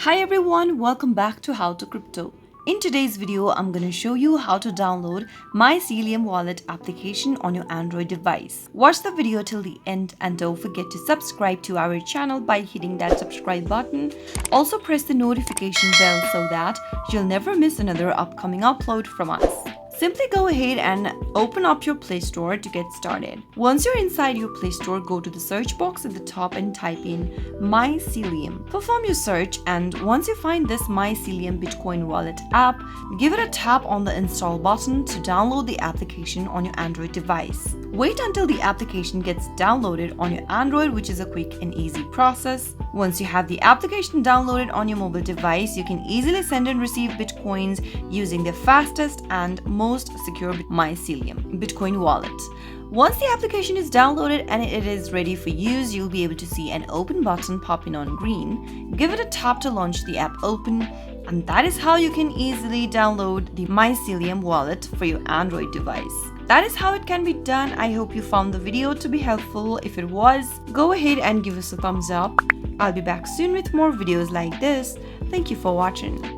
Hi everyone, welcome back to How to Crypto. In today's video, I'm going to show you how to download Mycelium wallet application on your Android device. Watch the video till the end and don't forget to subscribe to our channel by hitting that subscribe button. Also press the notification bell so that you'll never miss another upcoming upload from us. Simply go ahead and open up your Play Store to get started. Once you're inside your Play Store, go to the search box at the top and type in Mycelium. Perform your search, and once you find this Mycelium Bitcoin wallet app, give it a tap on the install button to download the application on your Android device. Wait until the application gets downloaded on your Android, which is a quick and easy process. Once you have the application downloaded on your mobile device, you can easily send and receive Bitcoins using the fastest and most secure Mycelium Bitcoin wallet. Once the application is downloaded and it is ready for use, you'll be able to see an open button popping on green. Give it a tap to launch the app open, and that is how you can easily download the Mycelium wallet for your Android device. That is how it can be done. I hope you found the video to be helpful. If it was, go ahead and give us a thumbs up. I'll be back soon with more videos like this. Thank you for watching.